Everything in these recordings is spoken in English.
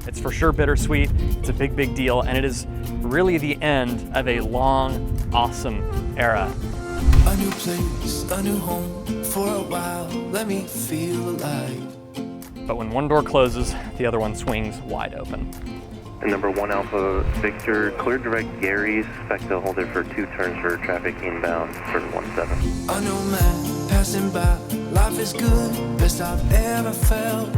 It's for sure bittersweet, it's a big deal, and it is really the end of a long, awesome era. A new place, a new home, for a while, let me feel alive. But when one door closes, the other one swings wide open. And number 1 Alpha Victor, clear direct Gary, suspect to hold it for 2 turns for traffic inbound, turn 17. A new man passing by, life is good, best I've ever felt.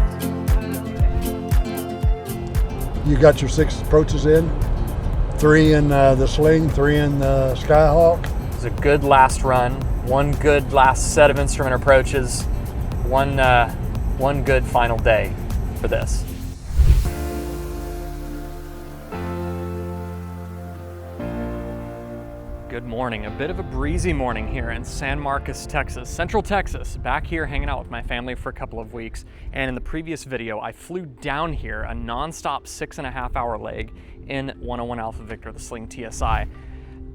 You got your 6 approaches in, 3 in the Sling, 3 in the Skyhawk. It was a good last run, one good last set of instrument approaches, one good final day for this. Good morning, a bit of a breezy morning here in San Marcos, Texas, Central Texas, back here hanging out with my family for a couple of weeks. And in the previous video, I flew down here a non-stop 6.5 hour leg in 101 Alpha Victor, the Sling TSI.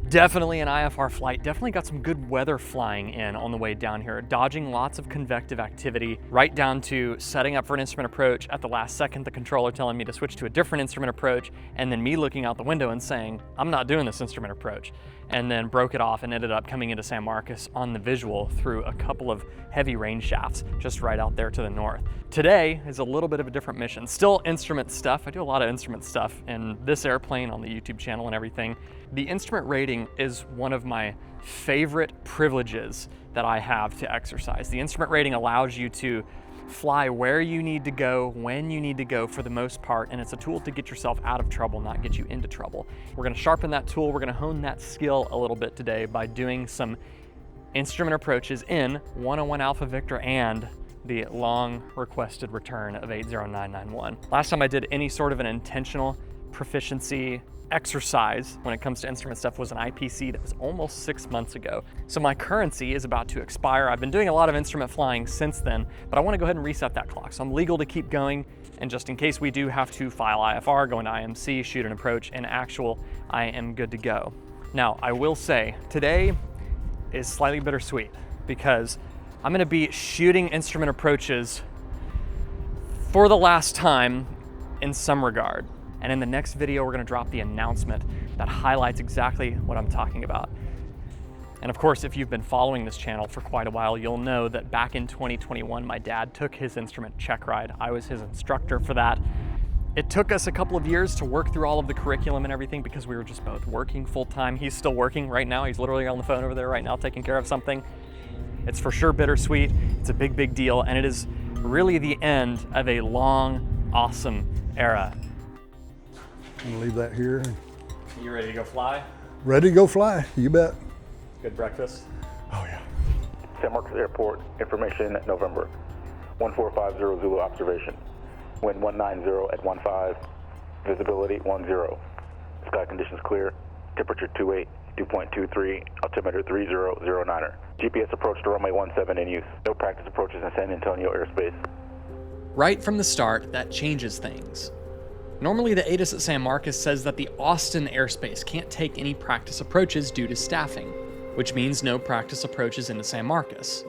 Definitely an IFR flight, definitely got some good weather flying in on the way down here, dodging lots of convective activity, right down to setting up for an instrument approach at the last second, the controller telling me to switch to a different instrument approach, and then me looking out the window and saying, I'm not doing this instrument approach, and then broke it off and ended up coming into San Marcos on the visual through a couple of heavy rain shafts just right out there to the north. Today is a little bit of a different mission. Still instrument stuff. I do a lot of instrument stuff in this airplane on the YouTube channel and everything. The instrument rating is one of my favorite privileges that I have to exercise. The instrument rating allows you to fly where you need to go, when you need to go for the most part, and it's a tool to get yourself out of trouble, not get you into trouble. We're gonna sharpen that tool, we're gonna hone that skill a little bit today by doing some instrument approaches in 101 Alpha Victor and the long requested return of 80991. Last time I did any sort of an intentional proficiency exercise when it comes to instrument stuff was an IPC that was almost 6 months ago. So my currency is about to expire. I've been doing a lot of instrument flying since then, but I want to go ahead and reset that clock. So I'm legal to keep going, and just in case we do have to file IFR, go into IMC, shoot an approach, and actual, I am good to go. Now, I will say, today is slightly bittersweet because I'm gonna be shooting instrument approaches for the last time in some regard. And in the next video, we're gonna drop the announcement that highlights exactly what I'm talking about. And of course, if you've been following this channel for quite a while, you'll know that back in 2021, my dad took his instrument check ride. I was his instructor for that. It took us a couple of years to work through all of the curriculum and everything because we were just both working full time. He's still working right now. He's literally on the phone over there right now taking care of something. It's for sure bittersweet. It's a big deal. And it is really the end of a long, awesome era. I'm gonna leave that here. You ready to go fly? Ready to go fly, you bet. Good breakfast? Oh yeah. San Marcos Airport, information November. 1450 Zulu observation. Wind 190 at 15, visibility 10. Sky conditions clear, temperature 28, 2.23, altimeter 3009er. GPS approach to runway 17 in use. No practice approaches in San Antonio airspace. Right from the start, that changes things. Normally the ATIS at San Marcos says that the Austin airspace can't take any practice approaches due to staffing, which means no practice approaches into San Marcos.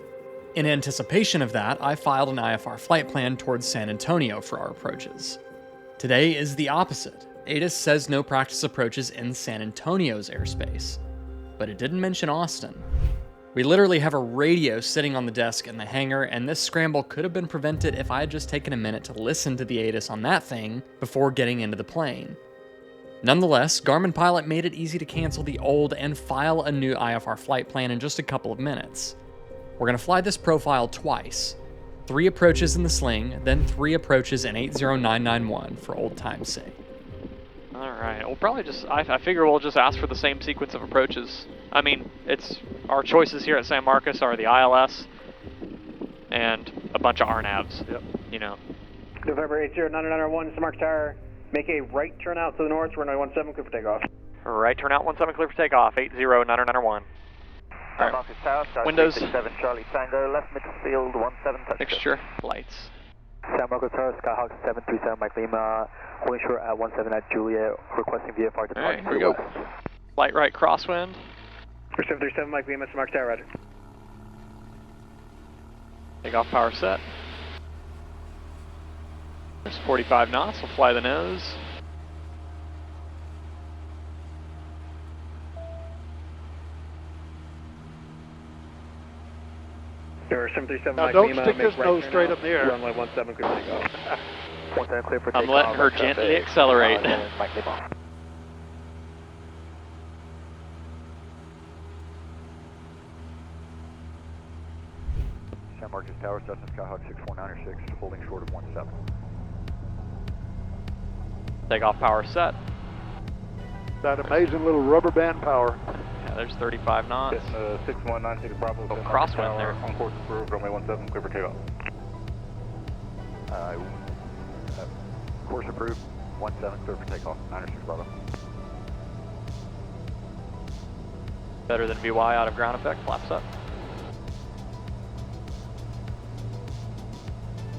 In anticipation of that, I filed an IFR flight plan towards San Antonio for our approaches. Today is the opposite. ATIS says no practice approaches in San Antonio's airspace, but it didn't mention Austin. We literally have a radio sitting on the desk in the hangar, and this scramble could have been prevented if I had just taken a minute to listen to the ATIS on that thing before getting into the plane. Nonetheless, Garmin Pilot made it easy to cancel the old and file a new IFR flight plan in just a couple of minutes. We're going to fly this profile twice. 3 approaches in the Sling, then 3 approaches in 80991 for old time's sake. All right, we'll probably just, I figure we'll just ask for the same sequence of approaches. I mean, it's, our choices here at San Marcos are the ILS and a bunch of RNAVs, you know. November 80991, San Marcos Tower, make a right turn out to the north, runway 17, clear for takeoff. Right turn out 17, clear for takeoff, 80991. All right. Tower, Windows. 7 Charlie Tango, left midfield 17 touch. Mixture, lights. San Marcos Tower, Skyhawk 737 Mike Lima, holding short at 17 at Juliet, requesting VFR to All right, here we go. Light right crosswind. 737 Mike Lima, San Marcos Tower, roger. Takeoff power set. There's 45 knots, we'll fly the nose. There are 737 Now Mike don't Lima, stick make this right nose turn straight out, up in the air. Runway 17, clear for takeoff. I'm letting her gently accelerate. San Marcos Tower, Cessna Skyhawk 64906, holding short of 17. Takeoff power set. That amazing little rubber band power. Yeah, there's 35 knots. 6196 Bravo. Oh, crosswind there. On course approved, runway 17, clear for takeoff. Course approved, 17, clear for takeoff, 906 Bravo. Better than VY out of ground effect, flaps up.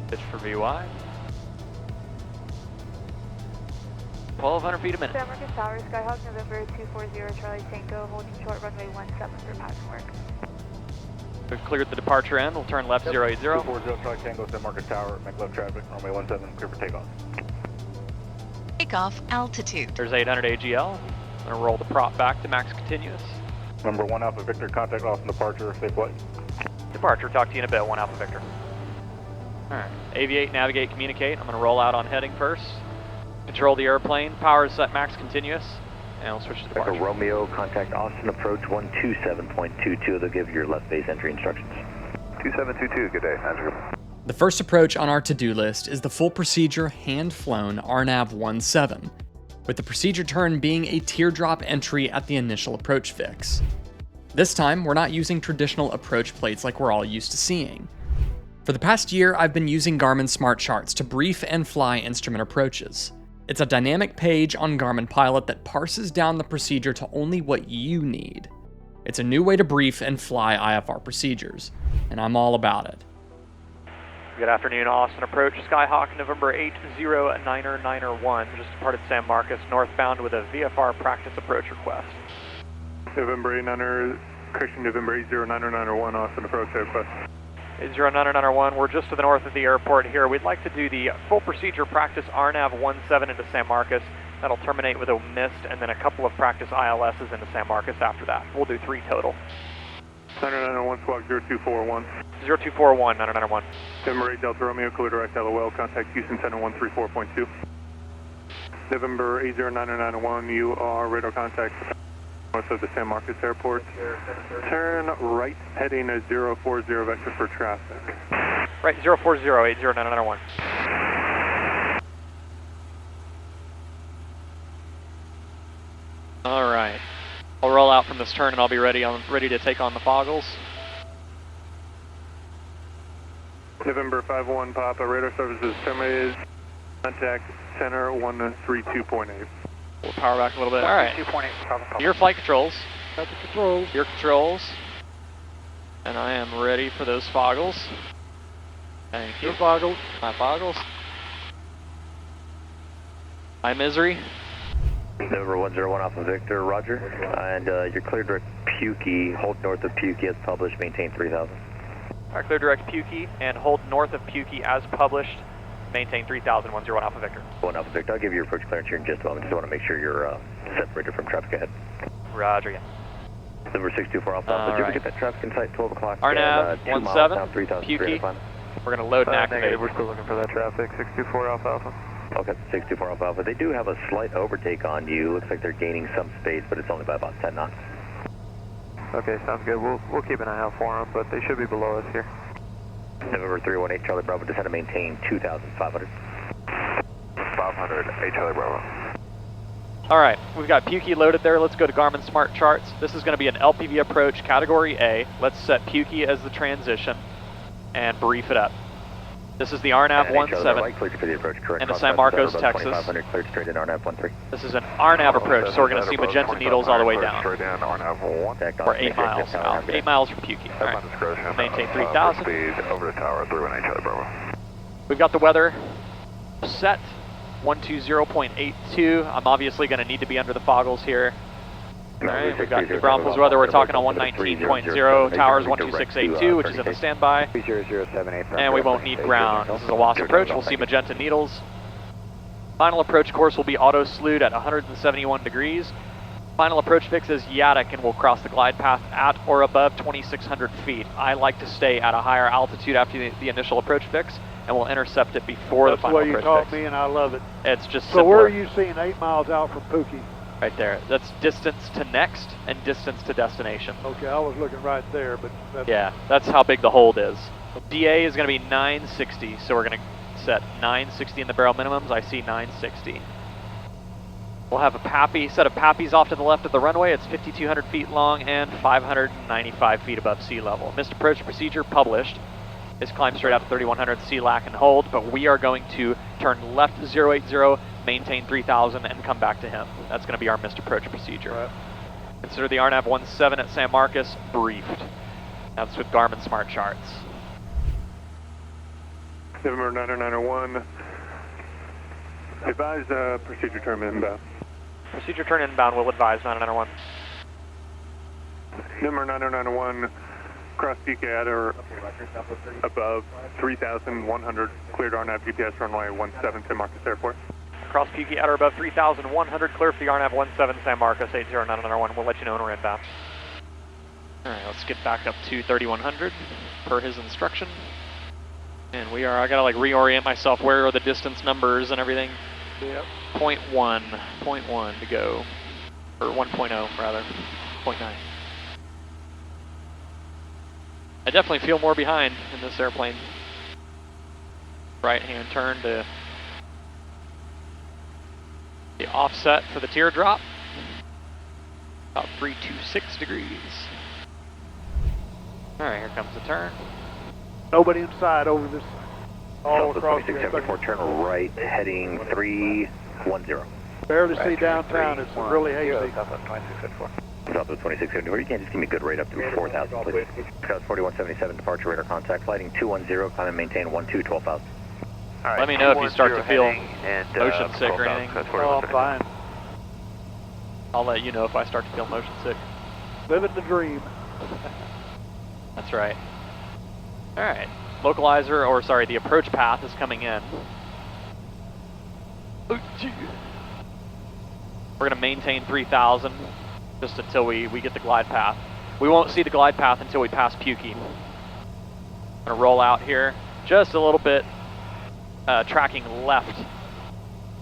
Pitch for VY. 1,200 feet a minute. San Marcos Tower, Skyhawk November 240 Charlie Tango, holding short runway 17 for passing work. We've cleared the departure end, we'll turn left 080. 240 Charlie Tango, San Marcos Tower, make left traffic, runway 17, clear for takeoff. Takeoff altitude. There's 800 AGL. I'm gonna roll the prop back to max continuous. Number 1 Alpha Victor, contact off and departure, safe flight. Departure, talk to you in a bit, 1 Alpha Victor. Alright, aviate, navigate, communicate. I'm gonna roll out on heading first. Control the airplane, power is set max continuous, and we'll switch to departure. Romeo, contact Austin approach 127.22. They'll give your left base entry instructions. 2722, good day, Andrew. The first approach on our to-do list is the full procedure hand-flown RNAV-17, with the procedure turn being a teardrop entry at the initial approach fix. This time, we're not using traditional approach plates like we're all used to seeing. For the past year, I've been using Garmin Smart Charts to brief and fly instrument approaches. It's a dynamic page on Garmin Pilot that parses down the procedure to only what you need. It's a new way to brief and fly IFR procedures, and I'm all about it. Good afternoon, Austin approach, Skyhawk November 809091, just departed San Marcos northbound with a VFR practice approach request. November 89er, correction, November 809091, Austin approach request. 809091, we're just to the north of the airport here. We'd like to do the full procedure practice RNAV-17 into San Marcos. That'll terminate with a mist and then a couple of practice ILSs into San Marcos after that. We'll do 3 total. 9091, squawk 0241. 0241, 9091. November 8 Delta Romeo, clear direct LOL, contact Houston 10134.2. November 809091, you are radar contact north of the San Marcos Airport. Turn right, heading a 040 vector for traffic. Right, 040, 809091. All right, I'll roll out from this turn and I'll be ready to take on the foggles. November 51 Papa, radar services terminated. Contact center 132.8. We'll power back a little bit. All right. Your flight controls. Got the controls. Your controls. And I am ready for those foggles. Thank you. Your foggles. My foggles. My misery. November 101 Alpha Victor, roger. And you're cleared direct Pukey, hold north of Pukey as published, maintain 3000. All right, clear direct Pukey and hold north of Pukey as published. Maintain 3000, 101 Alpha Victor. 1 Alpha Victor, I'll give you your approach clearance here in just a moment. Just want to make sure you're separated from traffic ahead. Roger, yeah. Number 624 Alpha Alpha, did we get that traffic in sight 12 o'clock? RNAV 17, Pukey. We're going to load and activate. Negative, we're still looking for that traffic, 624 Alpha Alpha. Okay, 624 Alpha Alpha. They do have a slight overtake on you. Looks like they're gaining some space, but it's only by about 10 knots. Okay, sounds good. We'll keep an eye out for them, but they should be below us here. November 318 Charlie Bravo, descend to maintain 2,500. 500, 8 Charlie Bravo. All right, we've got Pukey loaded there. Let's go to Garmin Smart Charts. This is going to be an LPV approach, Category A. Let's set Pukey as the transition and brief it up. This is the RNAV-17 into San Marcos, Texas. Cleared straight in RNAV-13. This is an RNAV approach, so we're going to see magenta needles all the way down. Straight in RNAV-1. We're 8 miles out. 8 miles from Pukey. All right. Maintain 3,000. Speed over the tower, 318 Charlie Bravo. We've got the weather set, 120.82. I'm obviously going to need to be under the foggles here. All right, we've got New Braunfels weather. We're talking on 119.0, towers 12682, which is in the standby. And we won't need ground. This is a lost approach. We'll see magenta needles. Final approach course will be auto-slewed at 171 degrees. Final approach fix is Yadok and will cross the glide path at or above 2,600 feet. I like to stay at a higher altitude after the initial approach fix, and we'll intercept it before the final approach fix. That's the way you taught me, and I love it. It's just So simpler. where are you seeing 8 miles out from Pookie? Right there. That's distance to next and distance to destination. Okay, I was looking right there, but that's... Yeah, that's how big the hold is. DA is going to be 960, so we're going to set 960 in the barrel minimums. I see 960. We'll have a set of PAPIs off to the left of the runway. It's 5,200 feet long and 595 feet above sea level. Missed approach procedure published. This climb straight out to 3,100 CLAC and hold, but we are going to turn left 080, maintain 3,000, and come back to him. That's going to be our missed approach procedure. Right. Consider the RNAV 17 at San Marcos briefed. That's with Garmin Smart Charts. November 9901, advise procedure turn inbound. Procedure turn inbound will advise 9901. November 9901, cross peak at or above 3,100, cleared RNAV GPS runway 17 San Marcos Airport. Cross Pukey at or above 3,100, clear for the RNAV 17 San Marcos 80901. We'll let you know when we're inbound. Alright, let's get back up to 3,100 per his instruction. And we are, I gotta like reorient myself, where are the distance numbers and everything. Yep. 0.1 to go. Or 1.0 rather, 0.9. I definitely feel more behind in this airplane. Right hand turn to the offset for the teardrop. About 326 degrees. Alright, here comes the turn. Nobody inside over this. All Southwest across 2674, turn right, heading 310. Barely see downtown. It's really hazy. Southwest 2674, you can't just give me a good rate up to 4,000, please. Scouts 4177, departure radar contact, flighting 210, climb and maintain 12 Alright, let me know if you start to feel motion sick or anything. Oh, I'm fine. I'll let you know if I start to feel motion sick. Living the dream. That's right. Alright. Localizer, or sorry, the approach path is coming in. We're going to maintain 3,000 just until we get the glide path. We won't see the glide path until we pass Pukey. I'm going to roll out here just a little bit, tracking left,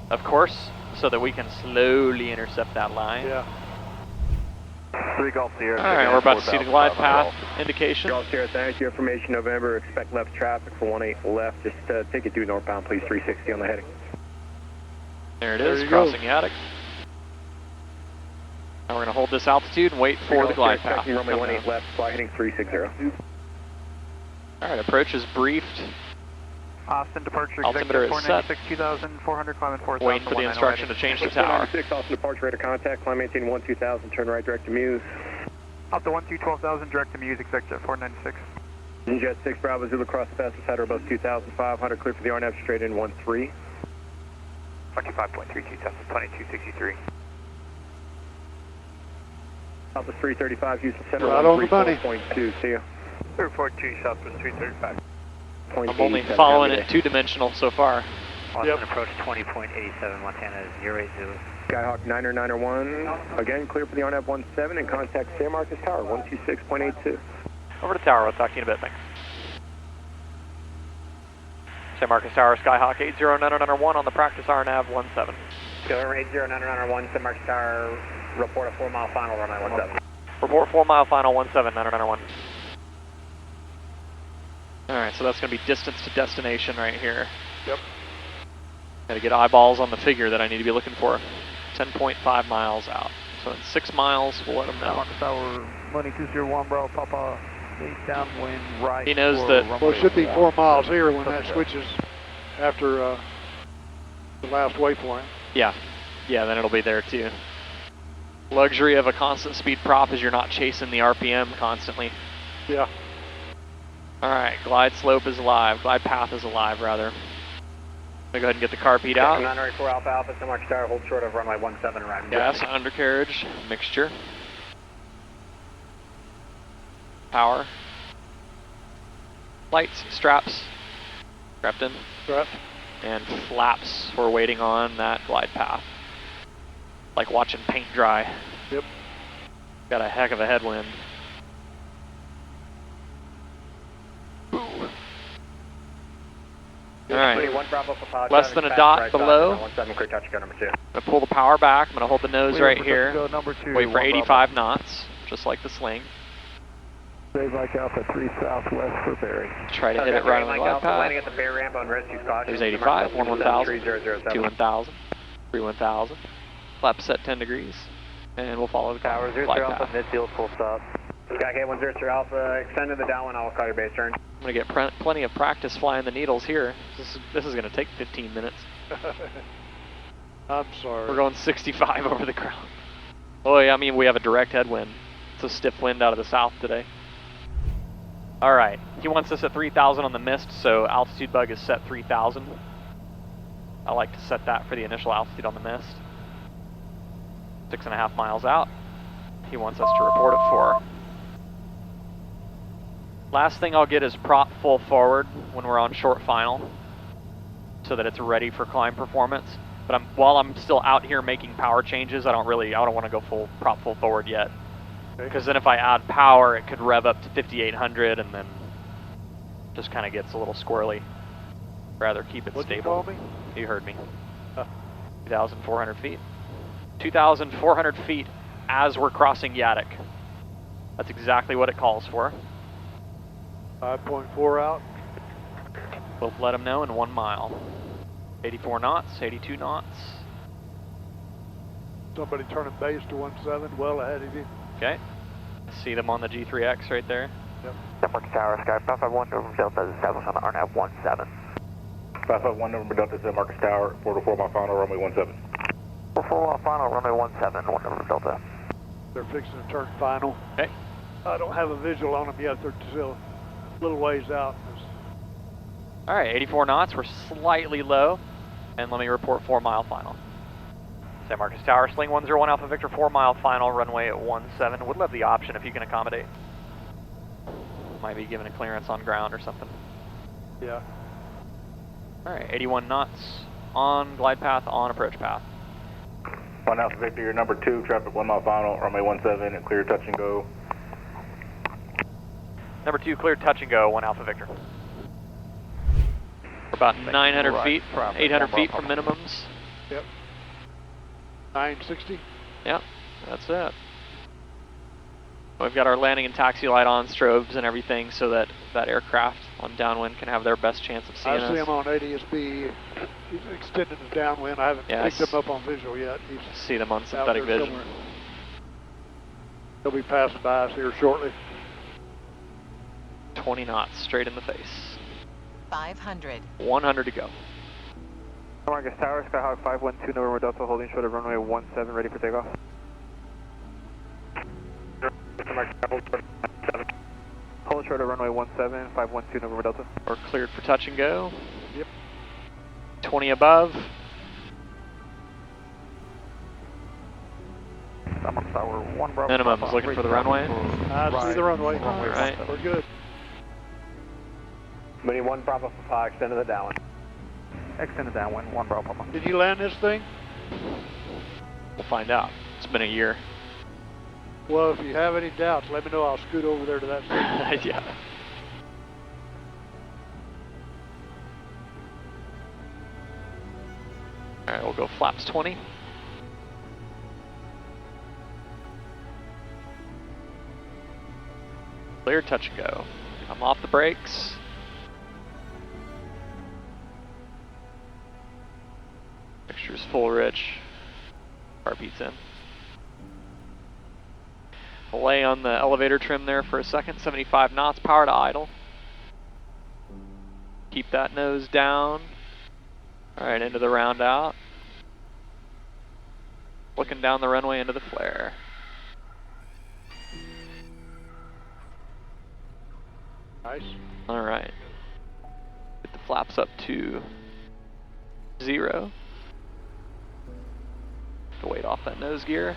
of course, so that we can slowly intercept that line. Yeah. 3 Golf Sierra. Alright, we're about to see the glide path indication. Golf Sierra, thanks. Your information, November. Expect left traffic for 18 left. Just take it due northbound, please. 360 on the heading. There it is, crossing Yadok. Now we're going to hold this altitude and wait for the glide path. Runway 18 left, fly heading 360. Alright, approach is briefed. Austin departure Altimeter is set. 2,400, climbing 4,000. Waiting for the instruction to change the tower. 6 Austin departure radar contact, climb maintain 12,000, turn right direct to Muse. Up to 12,000, direct to Muse, expect jet 496. Jet 6 Bravo Zulu cross the fastest header above 2,500, clear for the RNAV straight in 13. 25.32, Southwest 2263. Southwest 335, Houston Center. Right on the money. 34.2, see ya. 342, Southwest 335. I'm only following it two-dimensional so far. Austin approach 20.87, Montana 08 Zulu. Skyhawk 901, again clear for the RNAV 17 and contact San Marcos Tower 126.82. Over to tower, we'll talk to you in a bit, thanks. San Marcos Tower, Skyhawk 80901 on the practice RNAV 17. Skyhawk 80901, San Marcos Tower, report a 4-mile final runway 17. Report 4-mile final 17, 901. Alright, so that's going to be distance to destination right here. Yep. Got to get eyeballs on the figure that I need to be looking for. 10.5 miles out. So in 6 miles, we'll let him know. Marcus Tower, money 201, bro, Papa, downwind right. He knows that. Well, it should be 4 miles here when that switches after the last waypoint. Yeah, then it'll be there too. Luxury of a constant speed prop is you're not chasing the RPM constantly. Yeah. Alright, glide slope is alive. Glide path is alive, rather. I'm gonna go ahead and get the carpet out. 994 Alpha Alpha, San Marcos Tower, hold short of runway 17 around. Gas, undercarriage, mixture. Power. Lights, straps. Strapped in. Strapped. and flaps we're waiting on that glide path. Like watching paint dry. Yep. Got a heck of a headwind. Alright, less than a dot below. I'm gonna pull the power back, I'm gonna hold the nose right here, wait for 85 knots, just like the Sling. Dave Mike Alpha 3 southwest for Barry. Try to hit it right on the glide path. Landing at the Bear ramp on rescue caution. There's 85, 1,000, 2,1,000, 3,1,000. Flap set 10 degrees, and we'll follow the Tower glide 0 path. Alpha, midfield, full stop. Skycat 10 Alpha, extend to the downwind, I'll call your base turn. I'm gonna get plenty of practice flying the needles here. This is gonna take 15 minutes. I'm sorry. We're going 65 over the ground. Oh yeah, I mean we have a direct headwind. It's a stiff wind out of the south today. All right, he wants us at 3,000 on the mist, so altitude bug is set 3,000. I like to set that for the initial altitude on the mist. 6.5 miles out. He wants us to report at 4. Last thing I'll get is prop full forward when we're on short final, so that it's ready for climb performance. But while I'm still out here making power changes, I don't want to go prop full forward yet. Because then if I add power, it could rev up to 5,800 and then just kind of gets a little squirrely. Rather keep it stable. What'd you call me? You heard me. 2,400 feet. 2,400 feet as we're crossing Yadok. That's exactly what it calls for. 5.4 out. We'll let them know in 1 mile. 84 knots, 82 knots. Somebody turning base to 17, well ahead of you. Okay. See them on the G3X right there. Yep. Denmark Tower, Sky 551 November Delta is established on the RNAV 17. 551 November Delta, Marcus Tower, 4 mile final, runway 17. 4 mile final, runway 17, 1 November Delta. They're fixing to turn final. Okay. I don't have a visual on them yet. They're still a little ways out. All right, 84 knots. We're slightly low. And let me report 4 mile final. San Marcos Tower, Sling 101 Alpha Victor, 4 mile final, runway at 17. Would love the option if you can accommodate. Might be given a clearance on ground or something. Yeah. All right, 81 knots on glide path, on approach path. 1 Alpha Victor, your number 2, traffic 1 mile final, runway 17, and clear touch and go. Number 2, clear touch and go, 1 Alpha Victor. We're about 900 feet, 800 feet from minimums. Yep. 960? Yep, that's it. We've got our landing and taxi light on, strobes and everything, so that that aircraft on downwind can have their best chance of seeing us. I see him on ADSB. He's extending his downwind. I haven't picked him up on visual yet. He's see them on synthetic vision. Somewhere. He'll be passing by us here shortly. 20 knots, straight in the face. 500. 100 to go. Marcus Tower, Skyhawk 512 November Delta, holding short of runway 17, ready for takeoff. Hold short of runway 17, 512 November Delta. We're cleared for touch and go. Yep. 20 above. Tower 1 Bravo. Minimum is looking for the runway. I see the runway. All right. We're good. We need 1 Bravo Papa, extend to the downwind. Extend to downwind, 1 Bravo Papa. Did you land this thing? We'll find out. It's been a year. Well, if you have any doubts, let me know. I'll scoot over there to that thing. Yeah. All right, we'll go flaps 20. Clear, touch and go. I'm off the brakes. Mixture's full rich. Heartbeat's in. I'll lay on the elevator trim there for a second. 75 knots, power to idle. Keep that nose down. Alright, into the round out. Looking down the runway into the flare. Nice. Alright. Get the flaps up to 0. To weight off that nose gear.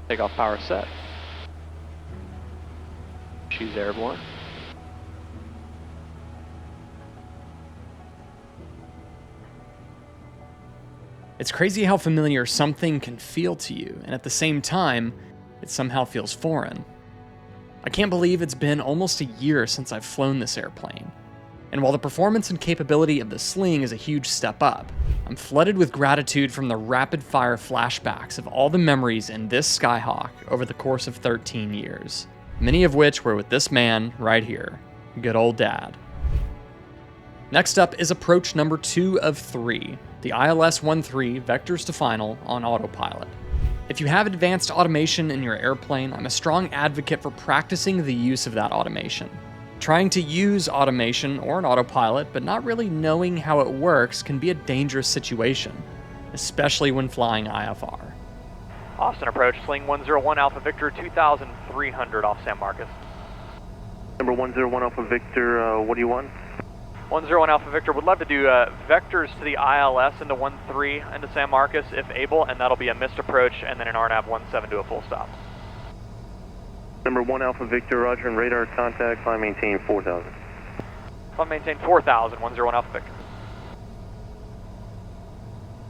Take off power set. She's airborne. It's crazy how familiar something can feel to you, and at the same time, it somehow feels foreign. I can't believe it's been almost a year since I've flown this airplane. And while the performance and capability of the Sling is a huge step up, I'm flooded with gratitude from the rapid-fire flashbacks of all the memories in this Skyhawk over the course of 13 years, many of which were with this man right here, good old Dad. Next up is approach number 2 of 3, the ILS-13 Vectors to Final on autopilot. If you have advanced automation in your airplane, I'm a strong advocate for practicing the use of that automation. Trying to use automation or an autopilot, but not really knowing how it works can be a dangerous situation, especially when flying IFR. Austin approach, Sling 101 Alpha Victor 2300 off San Marcos. Number 101 Alpha Victor, what do you want? 101 Alpha Victor, would love to do vectors to the ILS into 13 into San Marcos if able, and that'll be a missed approach and then an RNAV 17 to a full stop. Number 1 Alpha Victor, roger, and radar contact, climb maintain 4000. Climb maintain 4000, 101 Alpha Victor.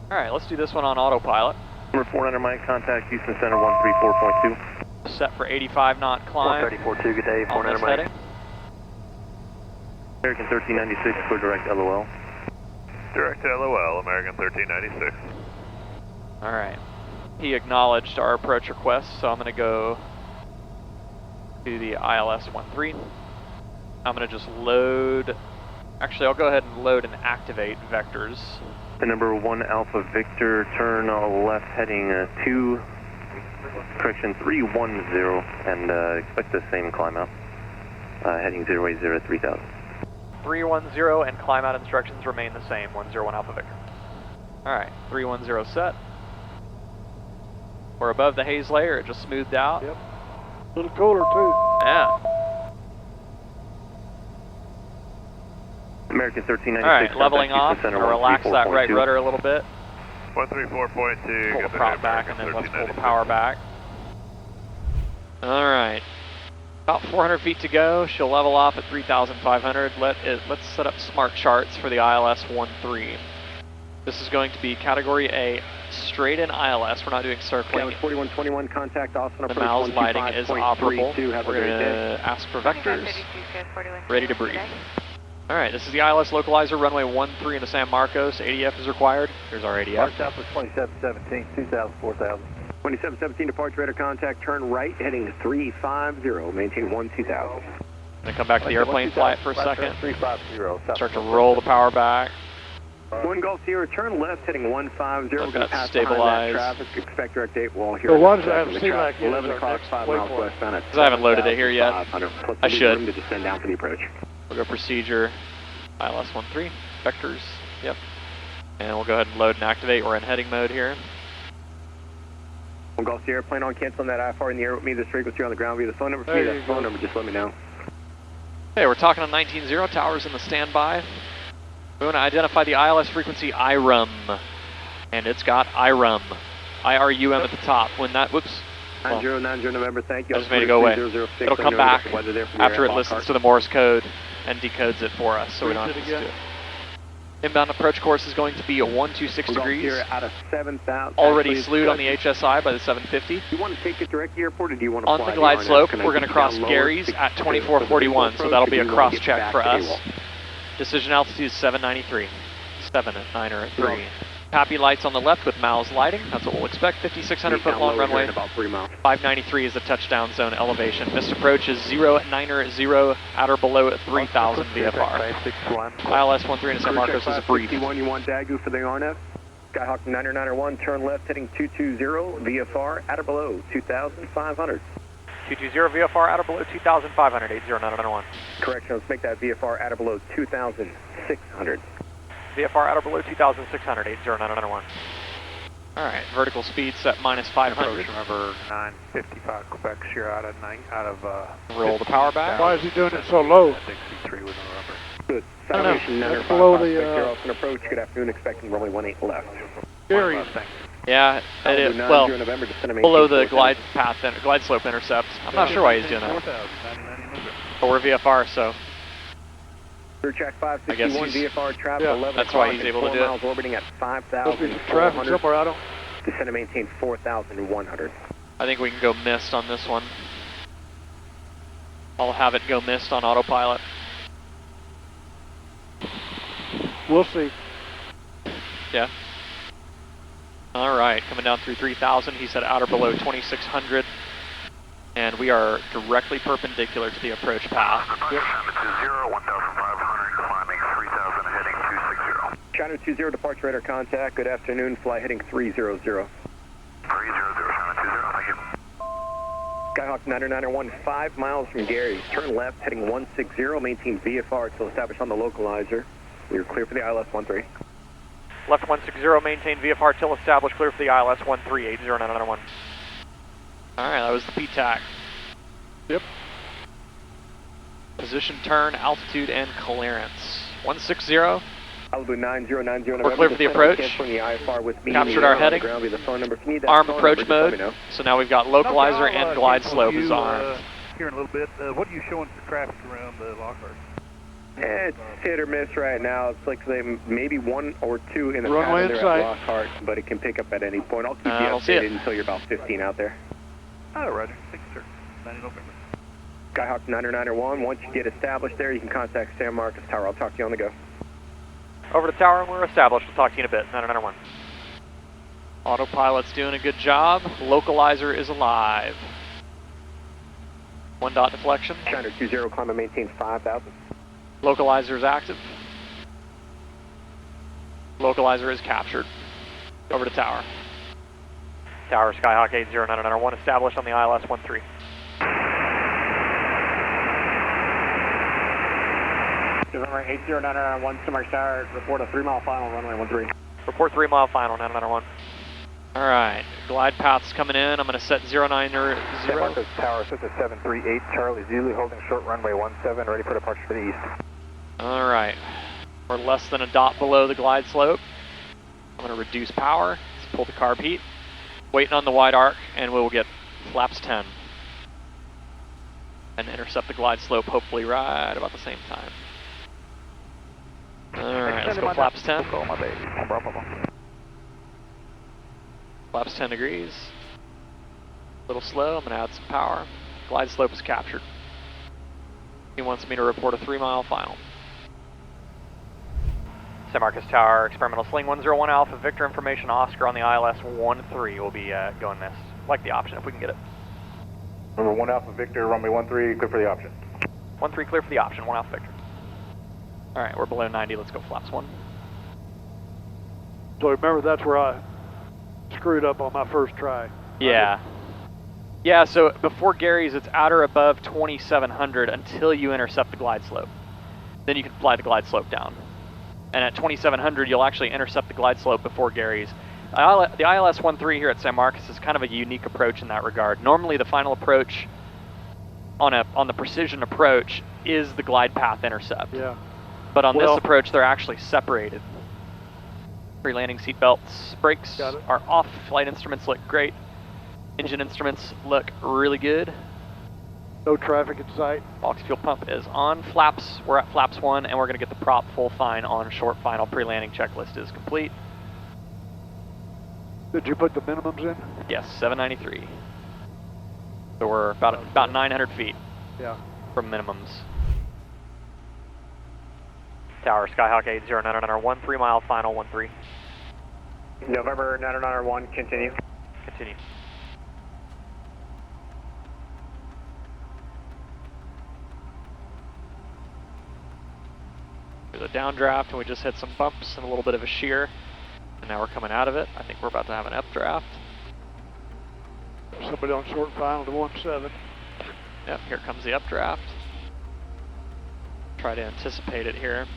Alright, let's do this one on autopilot. Number 400 Mike, contact Houston Center 134.2. Set for 85 knot climb. 134.2, good day, 400 Mike. Heading. American 1396 for direct LOL. Direct LOL, American 1396. Alright. He acknowledged our approach request, so I'm going to go to the ILS-13. I'm going to just load... Actually, I'll go ahead and load and activate vectors. The number 1 Alpha Victor, turn left heading 310, and expect the same climb out. Heading 080 3000. 310 and climb out instructions remain the same, 101 Alpha Victor. Alright, 310 set. We're above the haze layer, it just smoothed out. Yep. A little cooler too. Yeah. American 1396. Alright, leveling off. I'm going to relax that right rudder a little bit. 134.2. Pull the prop back and then let's pull the power back. Alright. About 400 feet to go. She'll level off at 3,500. Let's set up smart charts for the ILS-13. This is going to be Category A, straight in ILS. We're not doing circling. 4121, contact Austin. The mouse lighting is operable. We're going to ask for vectors. Ready to breathe. Alright, this is the ILS localizer, runway 13 into San Marcos. ADF is required. Here's our ADF. Mark Southwest 2717, 2000, 4000. 2717, departure radar contact, turn right, heading 350, maintain 2000. Going to come back to the airplane flight for a second. 350. Start to roll the power back. 1 Golf Sierra, turn left, heading 150. We're going to pass stabilize. behind that traffic. Expect direct date while here. So what does that seem like? 11 o'clock, 5 miles westbound at 'Cause I haven't loaded it here yet. 500, plus I should. room to descend down for the approach. We'll go procedure, ILS-13, vectors, yep. And we'll go ahead and load and activate. We're in heading mode here. 1 Golf Sierra, plan on canceling that IFR in the air with me. This frequency on the ground via the phone number for me. That phone number, just let me know. Okay, we're talking on 19.0, towers in the standby. We want to identify the ILS frequency IRUM. And it's got IRUM. IRUM at the top. When that, whoops. 9090 November, thank you. I just made it go away. It'll come back after it listens to the Morse code and decodes it for us, so we don't have to do it. Inbound approach course is going to be a 126 degrees. Out of 7,000. Already slewed on the HSI by the 750. Do you want to take it direct to the airport, or do you want to on the glide slope, we're going to cross Gary's at 2441, so that'll be a cross check for us. Decision altitude is 793. 793. Happy lights on the left with MALS lighting. That's what we'll expect. 5,600 foot long runway. About 3 miles. 593 is the touchdown zone elevation. Missed approach is 090 at or below 3,000 VFR. ILS-13 to San Marcos is a brief. You want Dagu for the RNF? Skyhawk 991, turn left heading 220 VFR at or below 2,500. 220 VFR at or below 2,500, 80991. Correction, let's make that VFR at or below 2,600. VFR at or below 2,600, 80991. Alright, vertical speed set minus 500. Remember 955 Quebec Sierra out of roll the power back. Why is he doing it so low? C3 with no rubber. Good. I don't know. Salvation That's below the, Austin approach. Good afternoon, expecting runway 18 left. Gary. Yeah, it is. Well, below the glide path and glide slope intercept. I'm not sure why he's doing that. But we're VFR, so Through track I guess 561 he's- VFR traffic yeah, 11 that's why o'clock he's and able to 4 do it. miles orbiting at Must be some traffic 5,400. somewhere. I don't. Descend to maintain 4,100. I think we can go missed on this one. I'll have it go missed on autopilot. We'll see. Yeah. All right, coming down through 3,000. He said outer below 2,600. And we are directly perpendicular to the approach path. Yep. 0, 1,500, climbing 3,000, heading 260. China 20, departure radar contact. Good afternoon, fly heading 300. 300, China 20, thank you. Skyhawk 991, 5 miles from Gary's. Turn left, heading 160. Maintain VFR until established on the localizer. We are clear for the ILS 13. Left 160, maintain VFR till established, clear for the ILS 1380991. Alright, that was the PTAC. Yep. Position, turn, altitude, and clearance. 160. Malibu 9090 We're clear for the approach. Canceling the IFR with me. Captured our heading. Ground via the phone number. If you need that Arm phone approach number, just let me mode. know. So now we've got localizer and glide slope is armed. Here in a little bit. What are you showing for traffic around Lockhart? It's hit or miss right now. It's like maybe 1 or 2 in the Runway pattern in there at sight. Lockhart, but it can pick up at any point. I'll keep you I don't see it. updated until you're about 15 out there. Oh, roger. Thank you, sir. 90 November. Skyhawk 991, once you get established there, you can contact San Marcos Tower. I'll talk to you on the go. Over to tower, and we're established. We'll talk to you in a bit. 991. Autopilot's doing a good job. Localizer is alive. 1 dot deflection. China 20, climb and maintain 5,000. Localizer is active. Localizer is captured. Over to tower. Tower, Skyhawk 80991, established on the ILS 13. November 80991, San Marcos Tower, report a 3-mile final, runway 13. Report 3 mile final, 991. Alright, glide path's coming in. I'm going to set 090. San Marcos Tower, set to 738, Charlie Zulu, holding short runway 17, ready for departure for the east. Alright, we're less than a dot below the glide slope. I'm going to reduce power, let's pull the carb heat, waiting on the wide arc, and we will get flaps 10. And intercept the glide slope hopefully right about the same time. Alright, let's go flaps 10. Flaps 10 degrees. A little slow, I'm going to add some power. Glide slope is captured. He wants me to report a 3-mile final. San Marcos Tower, experimental Sling 101 Alpha, Victor information, Oscar on the ILS 13 will be going missed. Like the option if we can get it. Number 1 Alpha Victor, runway 13, clear for the option. 13 clear for the option, 1 Alpha Victor. Alright, we're below 90, let's go flaps 1. So remember, that's where I screwed up on my first try. Yeah. Yeah, so before Gary's, it's at or above 2,700 until you intercept the glide slope. Then you can fly the glide slope down. And at 2,700, you'll actually intercept the glide slope before Gary's. The ILS 13 here at San Marcos is kind of a unique approach in that regard. Normally, the final approach on the precision approach is the glide path intercept. Yeah. But on this approach, they're actually separated. Pre-landing seatbelts, brakes are off, flight instruments look great. Engine instruments look really good. No traffic in sight. Oxy fuel pump is on. Flaps, we're at flaps 1, and we're going to get the prop full fine on short final. Pre-landing checklist is complete. Did you put the minimums in? Yes, 793. So we're about 900 feet from minimums. Tower, Skyhawk 80991, 3-mile final 13. November 991, continue. Continue. There's a downdraft, and we just hit some bumps and a little bit of a shear. And now we're coming out of it. I think we're about to have an updraft. Somebody on short final to 17. Yep, here comes the updraft. Try to anticipate it here.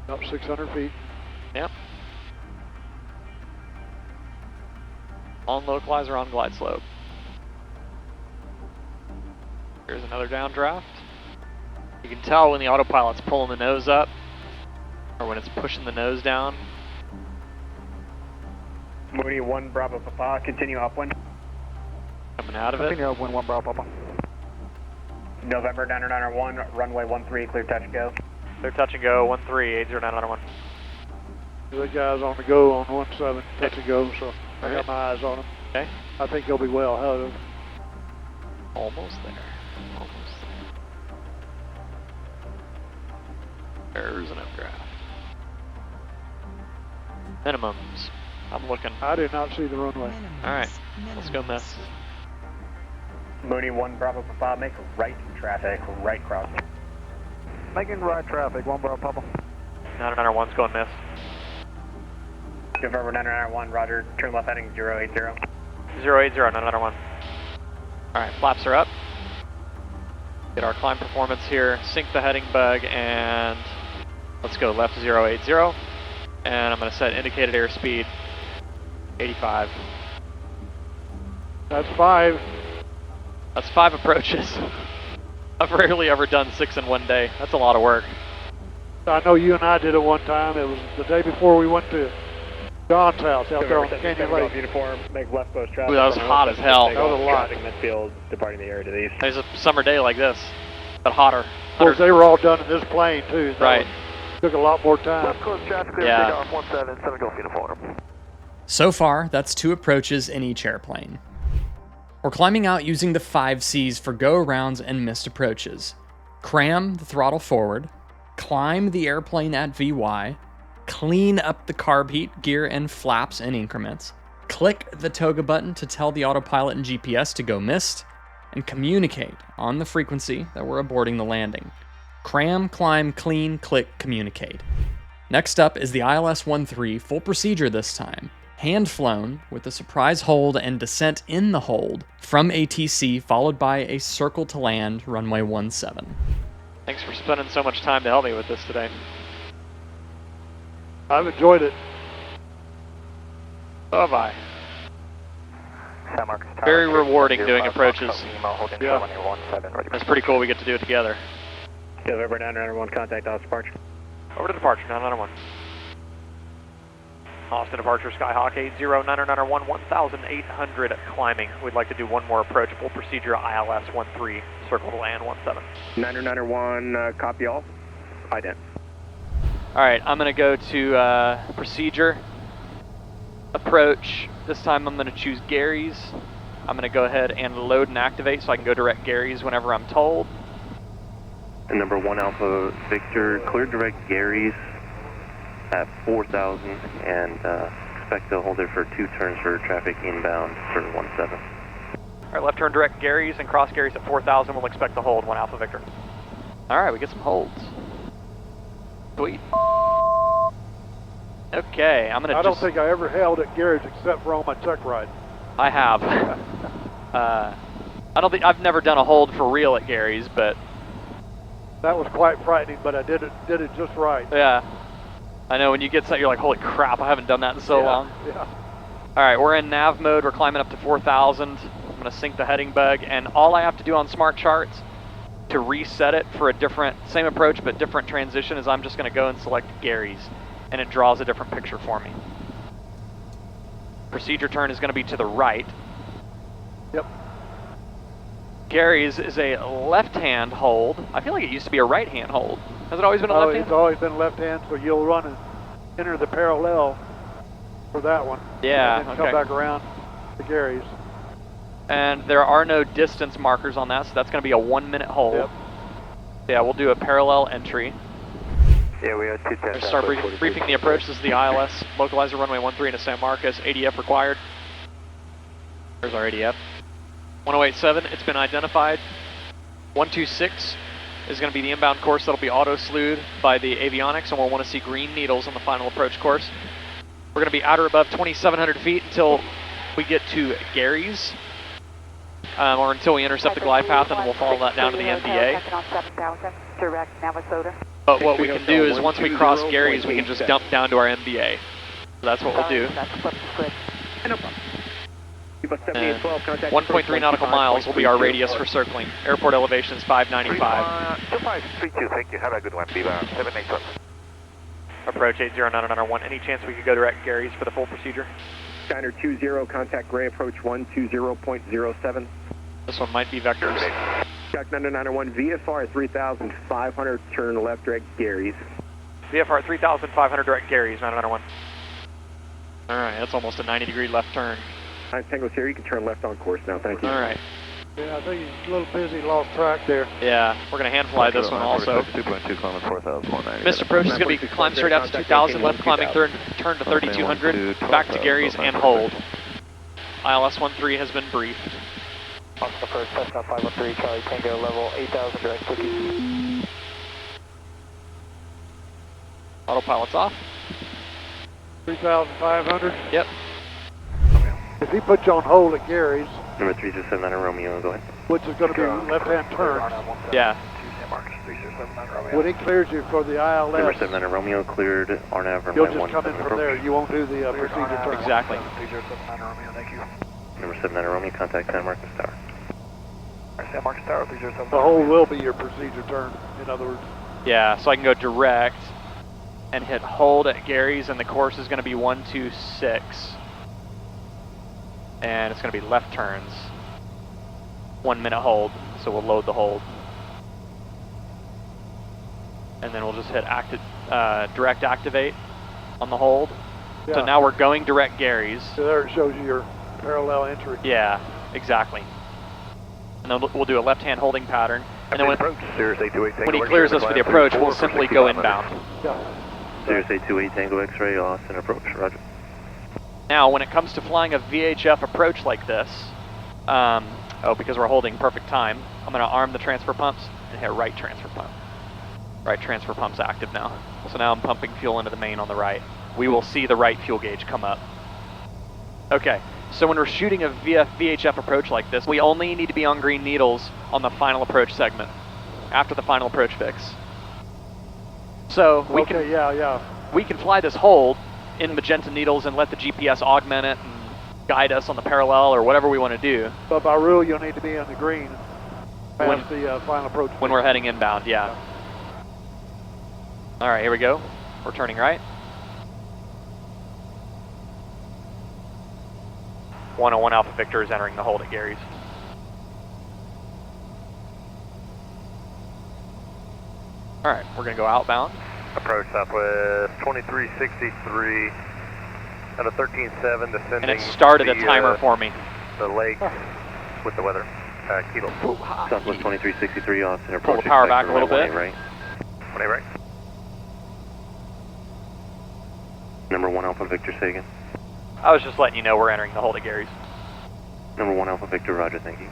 Up 600 feet. Yep. On localizer, on glide slope. Here's another downdraft. You can tell when the autopilot's pulling the nose up, or when it's pushing the nose down. Mooney 1 Bravo Papa, continue upwind. Coming out of it. Continue upwind 1 Bravo Papa. November 991, runway 13, clear touch and go. Clear touch and go, 13, 80991. The guy's on the go on 17, touch and go, so I got my eyes on him. Okay. I think he'll be well ahead of him. Almost there. Almost there. There's an updraft. Minimums. I'm looking. I did not see the runway. Alright, let's go miss. Mooney 1 Bravo Papa, make right traffic, right crossing. Making right traffic, 1 Bravo Papa. 991's going miss. November 991, roger, turn left heading 080. 080, 991. Alright, flaps are up. Get our climb performance here, sync the heading bug, and let's go left 080. And I'm going to set indicated airspeed 85. That's 5. That's 5 approaches. I've rarely ever done 6 in one day. That's a lot of work. I know you and I did it one time. It was the day before we went to John's house out there on Canyon Lake. Uniform, make left post traffic. Ooh, that was hot as hell. That was a lot. Midfield, departing the area to the east. There's a summer day like this, but hotter. Of course, they were all done in this plane too. So Right. Took a lot more time. Left coast traffic clear, Yeah. takeoff 17, 7 Gulf uniform. So far, that's 2 approaches in each airplane. We're climbing out using the 5 C's for go-arounds and missed approaches. Cram the throttle forward, climb the airplane at VY, clean up the carb heat, gear, and flaps in increments, click the toga button to tell the autopilot and GPS to go missed, and communicate on the frequency that we're aborting the landing. Cram, climb, clean, click, communicate. Next up is the ILS-13 full procedure this time. Hand flown with a surprise hold and descent in the hold from ATC, followed by a circle to land runway 17. Thanks for spending so much time to help me with this today. I've enjoyed it. So have I. Very rewarding doing approaches. Yeah. It's pretty cool we get to do it together. November 991, contact Austin departure. Over to departure, 991. Austin departure, Skyhawk 80, 991, 1,800 climbing. We'd like to do one more approach, full procedure, ILS-13, circle to land 17. 991, copy all. Ident. Alright, I'm going to go to procedure, approach. This time I'm going to choose Gary's. I'm going to go ahead and load and activate so I can go direct Gary's whenever I'm told. And number 1 Alpha Victor, clear direct Gary's at 4,000 and expect to hold it for 2 turns for traffic inbound for 17. Alright, left turn direct Gary's and cross Gary's at 4,000. We'll expect to hold 1 Alpha Victor. Alright, we get some holds. Sweet. Okay, I'm gonna I don't think I ever held at Gary's except for on my check ride. I have. I've never done a hold for real at Gary's, but That was quite frightening, but I did it just right. yeah. I know when you get set, you're like, holy crap, I haven't done that in so long. Yeah. Alright, we're in nav mode, we're climbing up to 4,000. I'm gonna sync the heading bug, and all I have to do on smart charts to reset it for a different, same approach but different transition is I'm just gonna go and select Gary's, and it draws a different picture for me. Procedure turn is gonna be to the right. Yep. Gary's is a left-hand hold. I feel like it used to be a right-hand hold. Has it always been a left-hand? It's always been left hand, so you'll run and enter the parallel for that one. Yeah, And then okay. come back around to Gary's. And there are no distance markers on that, so that's going to be a 1-minute hold. Yep. Yeah, we'll do a parallel entry. Yeah, we have 210. Start briefing the approach. This is the ILS localizer runway 13 to San Marcos. ADF required. There's our ADF. 1087, it's been identified. 126 is going to be the inbound course that'll be auto-slewed by the avionics, and we'll want to see green needles on the final approach course. We're going to be at or above 2,700 feet until we get to Gary's, or until we intercept the glide path, and then we'll follow that down to the MDA. But what we can do is once we cross Gary's, we can just dump down to our MDA. So that's what we'll do. And 1.3 nautical miles will be our radius for circling. Airport elevation is 595. 2532, thank you. Have a good one. Viva 781. Approach 80991. Any chance we could go direct Gary's for the full procedure? Skyner 20, contact gray approach 120.07. This one might be vectors. Jack 9901, VFR 3500, turn left, direct Gary's. VFR 3500 direct Gary's, 991. Alright, that's almost a 90-degree left turn. Tango's here, you can turn left on course now, thank you. Alright. Yeah, I think he's a little busy, lost track there. Yeah, we're going to hand fly this one also. 2.2 kilometers, 4,190. Missed approach is going to be climb straight out to 2000, left climbing turn to 3200, back to Gary's and hold. ILS 13 has been briefed. Austin approach, Cessna 513, Charlie Tango, level 8000, direct cookie. Autopilot's off. 3,500. Yep. If he puts you on hold at Gary's, Number 3079 Romeo, go ahead. which is going to be left-hand turn, Yeah. when he clears you for the Number ILS, 79 Romeo cleared RNAV you'll runway just come in 17 from there. approach. You won't do the procedure turn. Exactly. Number 79 Romeo, contact San Marcos Tower. San Marcos Tower, 307. The hold will be your procedure turn, in other words. Yeah, so I can go direct and hit hold at Gary's, and the course is going to be 126. And it's going to be left turns. 1 minute hold, so we'll load the hold. And then we'll just hit direct activate on the hold. Yeah. So now we're going direct Gary's. So there it shows you your parallel entry. Yeah, exactly. And then we'll do a left-hand holding pattern. And then when he clears us for the approach, we'll simply go inbound. Yeah. Sirius 828 Tango X-ray, Austin approach, roger. Now, when it comes to flying a VHF approach like this, because we're holding perfect time, I'm going to arm the transfer pumps and hit right transfer pump. Right transfer pump's active now. So now I'm pumping fuel into the main on the right. We will see the right fuel gauge come up. Okay, so when we're shooting a VHF approach like this, we only need to be on green needles on the final approach segment, after the final approach fix. So we can fly this hold in magenta needles and let the GPS augment it and guide us on the parallel or whatever we want to do. But by rule, you'll need to be on the green past the final approach. When we're heading inbound, yeah. All right, here we go. We're turning right. 101 Alpha Victor is entering the hold at Gary's. All right, we're going to go outbound. Approach Southwest 2363 at a 13.7 descending. And it started a timer for me. The lake with the weather. Kilo. Southwest 2363, Austin approach. Pull the power back a little bit. Right. 1A right. Number 1 Alpha Victor, say again. I was just letting you know we're entering the hold at Gary's. Number 1 Alpha Victor, roger, thank you.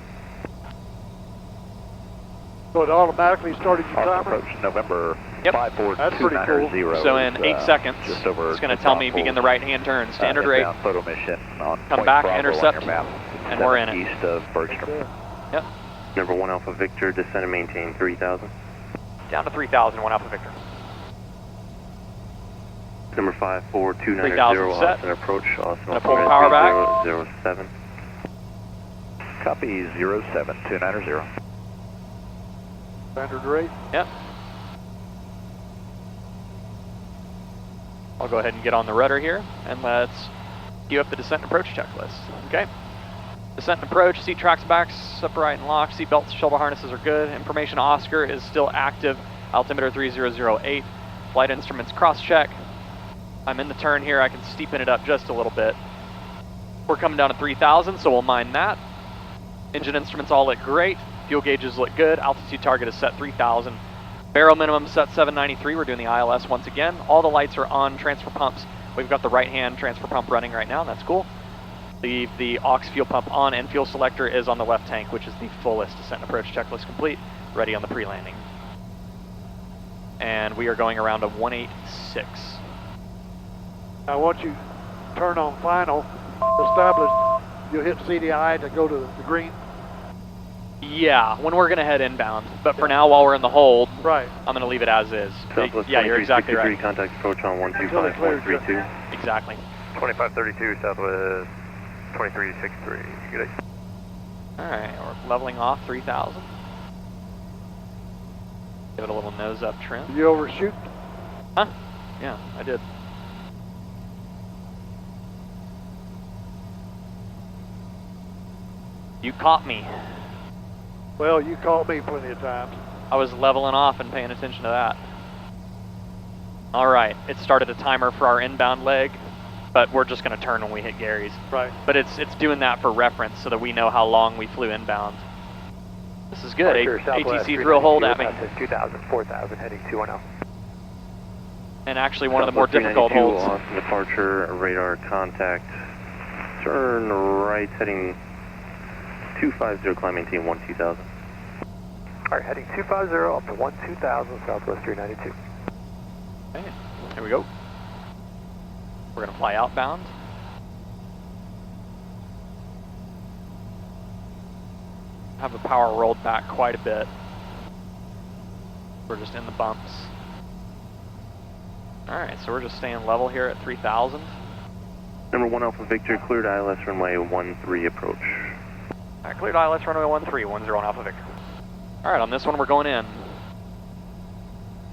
So it automatically started your timer? Approach November Yep. 54290. So in 8 seconds, just over it's going to tell me begin the right-hand turn, standard rate. Photo mission on Come back, intercept, and we're in it. East of Bergstrom. Yep. Number 1 Alpha Victor, descend and maintain 3000. Down to 3000, 1 Alpha Victor. Number 54290, 3000 set. Austin approach, Austin Gonna pull the power back. 07. Copy 07290. Standard rate? Yep. I'll go ahead and get on the rudder here, and let's queue up the descent and approach checklist. Okay. Descent and approach, seat tracks back, upright and locked, seat belts, shoulder harnesses are good. Information Oscar is still active, altimeter 3008. Flight instruments cross-check. I'm in the turn here, I can steepen it up just a little bit. We're coming down to 3000, so we'll mind that. Engine instruments all look great. Fuel gauges look good. Altitude target is set 3000. Barrel minimum set 793. We're doing the ILS once again. All the lights are on, transfer pumps. We've got the right-hand transfer pump running right now, that's cool. Leave the aux fuel pump on, and fuel selector is on the left tank, which is the fullest descent and approach checklist complete. Ready on the pre-landing. And we are going around a 186. Now once you turn on final, established, you'll hit CDI to go to the green? Yeah, when we're going to head inbound. But for now, while we're in the hold, right, I'm going to leave it as is. Southwest Yeah, you're exactly right. Contact approach on 125132. Exactly. 2532 Southwest 2363. Good. Alright, we're leveling off 3000. Give it a little nose up trim. Did you overshoot? Huh? Yeah, I did. You caught me. Well, you caught me plenty of times. I was leveling off and paying attention to that. All right, it started a timer for our inbound leg, but we're just gonna turn when we hit Gary's. Right. But it's doing that for reference so that we know how long we flew inbound. This is good. ATC threw a hold at me. 2,000, 4,000, heading 210. And actually one of the more difficult holds. Austin departure, radar contact. Turn right, heading 250, climbing team 12000. Alright, heading 250 up to 12000, Southwest 392. Okay, here we go. We're gonna fly outbound. Have the power rolled back quite a bit. We're just in the bumps. Alright, so we're just staying level here at 3000. Number 1 Alpha Victor, cleared ILS runway 13 approach. Alright, cleared ILS runway 13, 10 Alpha Victor. Alright, on this one we're going in.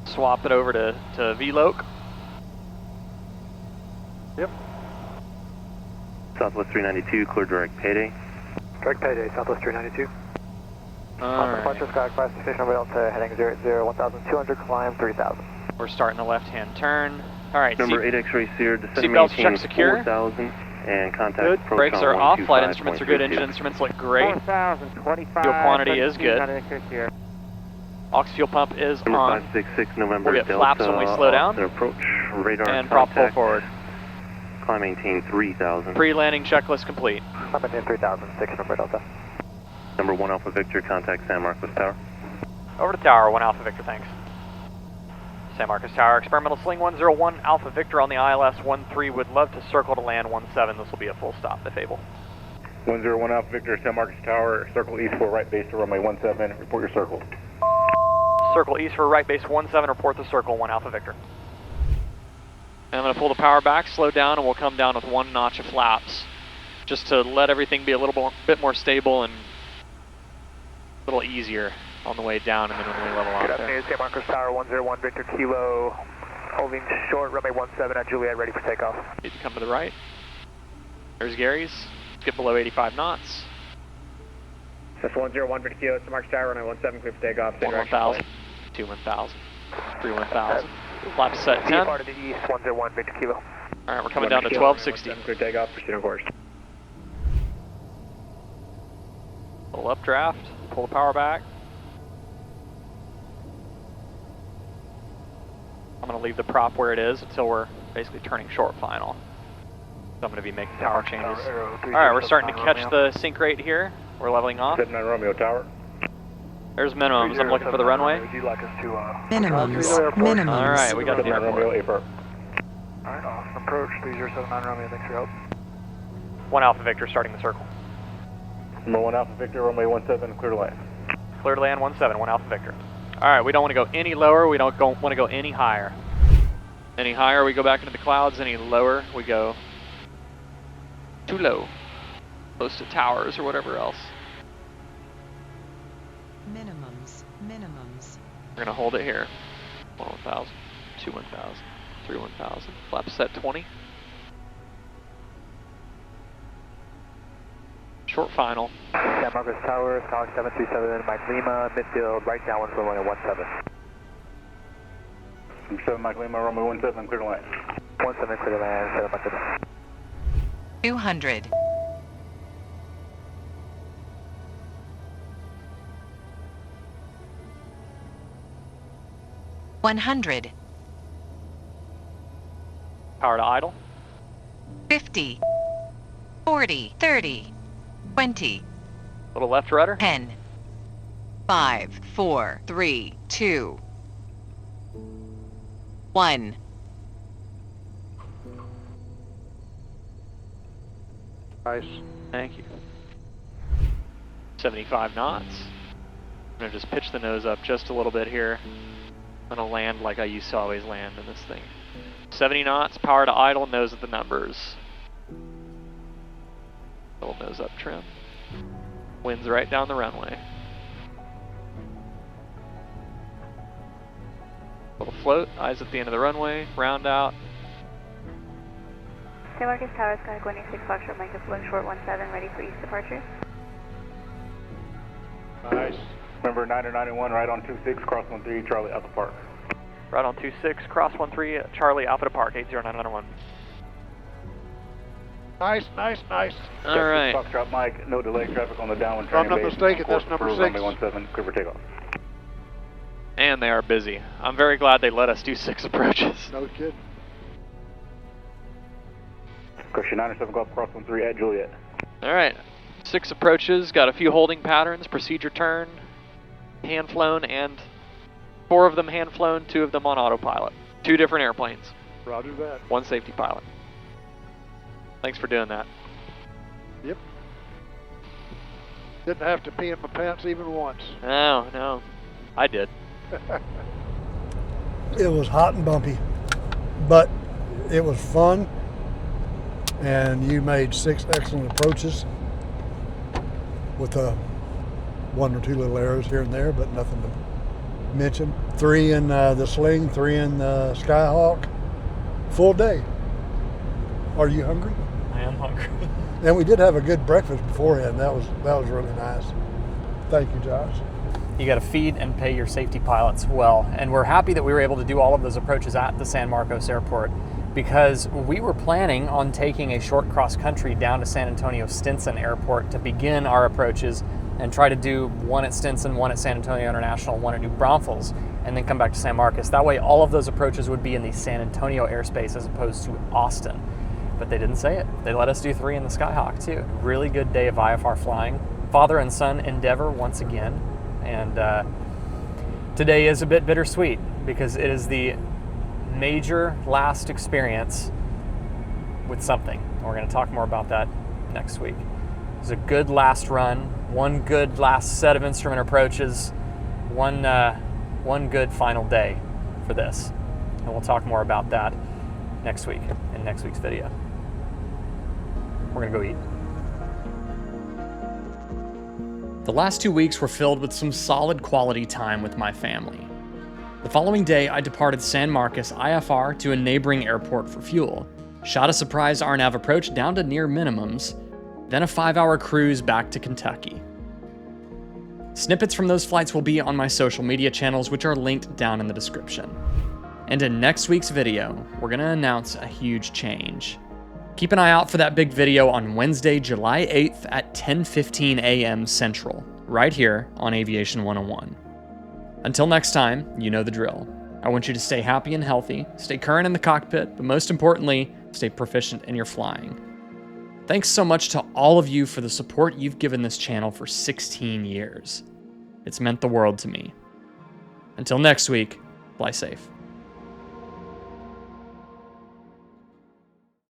Swap it over to VLOC. Yep. Southwest 392, clear direct payday. Direct payday, Southwest 392. On departure, sky classification over Delta, heading 00, 1,200, climb 3,000. We're starting the left-hand turn. Alright, Number 8 X-ray Sear, descending seatbelts check maintain secure. 4,000 and contact Good. approach Brakes on are off, flight 125.32. instruments are good, engine instruments look great. 4,025. Fuel quantity is good. Aux fuel pump is Number on. 566 November We'll get Delta, flaps when we slow down. Austin approach, radar And prop full contact, forward. climb maintain 3000. Pre-landing checklist complete. Climb maintain 3000, 6 November Delta. Number 1 Alpha Victor, contact San Marcos Tower. Over to tower, 1 Alpha Victor, thanks. San Marcos Tower, experimental Sling 101, Alpha Victor on the ILS 13, would love to circle to land 17. This will be a full stop if able. 101 Alpha Victor, San Marcos Tower, circle east for right base to runway 17, report your circle. Circle east for right base 17, report the circle, 1 Alpha Victor. And I'm going to pull the power back, slow down, and we'll come down with 1 notch of flaps, just to let everything be a little bit more stable and a little easier on the way down, and then when we level off Good there. afternoon, San Marcos Tower, 101 Victor Kilo, holding short, runway 17 at Juliet, ready for takeoff. Need to come to the right. There's Gary's. Get below 85 knots. That's 101 Victor Kilo, San Marcos Tower, runway 17, clear for takeoff. 1 1000, 2 1000, 3 1000. Flaps set 10. Part of the east, 101 Victor Kilo. Alright, we're coming down to 1260. Clear takeoff, proceed on course. Little updraft, pull the power back. I'm going to leave the prop where it is until we're basically turning short final. So I'm going to be making power changes. Alright, we're starting to catch the sync rate here. We're leveling off. 79 Romeo Tower. There's minimums. I'm looking for the runway. Would you like us to, Minimums. Alright, we got the 79 Romeo, airport. approach. Alright, awesome approach, 3079 Romeo, thanks for your help. 1 Alpha Victor starting the circle. Number 1 Alpha Victor, runway 17, clear to land. Clear to land 17, 1 Alpha Victor. Alright, we don't want to go any lower, we don't want to go any higher. Any higher, we go back into the clouds. Any lower, we go too low. Close to towers or whatever else. Minimums. We're going to hold it here. 1 1000, 2 1000, 3 1000. Flap set 20. Short final. San Marcos Tower, Skyhawk 737, Mike Lima, midfield, right downwind for runway 17. 7 Mike Lima, runway 17, clear to land. 17, clear to land, 7 Mike Lima. 200. $100. Power to idle. 50. 40. 30. 20. Little left rudder. 10. 5. 4. 3. 2. 1. Nice. Thank you. 75 knots. I'm going to just pitch the nose up just a little bit here. I'm going to land like I used to always land in this thing. 70 knots, power to idle, nose at the numbers. Little nose up trim. Wind's right down the runway. Little float, eyes at the end of the runway, round out. San Marcos Tower, Sky 186 Foxtrot, Mike is blowing short 17, ready for east departure. Nice. Remember 991, right on 26, cross 13, Charlie Alpha Park. Right on 26, cross 13, Charlie Alpha to Park, 80991. Nice, nice, nice. All right. Foxtrot Mike, no delay traffic on the downwind If I'm turning not base. mistaken, that's number 6. Runway 17, clear for takeoff. And they are busy. I'm very glad they let us do 6 approaches. No kidding. Question 907 Golf, cross 13 at Juliet. All right. 6 approaches, got a few holding patterns, procedure turn, hand flown, and 4 of them hand flown, 2 of them on autopilot. 2 different airplanes. Roger that. 1 safety pilot. Thanks for doing that. Yep. Didn't have to pee in my pants even once. No. I did. It was hot and bumpy, but it was fun. And you made 6 excellent approaches with 1 or 2 little errors here and there, but nothing to mention. 3 in the Sling, 3 in the Skyhawk. Full day. Are you hungry? I am hungry. And we did have a good breakfast beforehand. That was really nice. Thank you, Josh. You got to feed and pay your safety pilots well. And we're happy that we were able to do all of those approaches at the San Marcos airport, because we were planning on taking a short cross country down to San Antonio Stinson Airport to begin our approaches and try to do 1 at Stinson, 1 at San Antonio International, 1 at New Braunfels, and then come back to San Marcos. That way all of those approaches would be in the San Antonio airspace as opposed to Austin. But they didn't say it. They let us do 3 in the Skyhawk too. Really good day of IFR flying. Father and son endeavor once again. And today is a bit bittersweet because it is the major last experience with something. We're going to talk more about that next week. It was a good last run, 1 good last set of instrument approaches, one good final day for this. And we'll talk more about that next week in next week's video. We're going to go eat. The last 2 weeks were filled with some solid quality time with my family. The following day, I departed San Marcos IFR to a neighboring airport for fuel, shot a surprise RNAV approach down to near minimums, then a 5-hour cruise back to Kentucky. Snippets from those flights will be on my social media channels, which are linked down in the description. And in next week's video, we're going to announce a huge change. Keep an eye out for that big video on Wednesday, July 8th at 10:15 a.m. Central, right here on Aviation 101. Until next time, you know the drill. I want you to stay happy and healthy, stay current in the cockpit, but most importantly, stay proficient in your flying. Thanks so much to all of you for the support you've given this channel for 16 years. It's meant the world to me. Until next week, fly safe.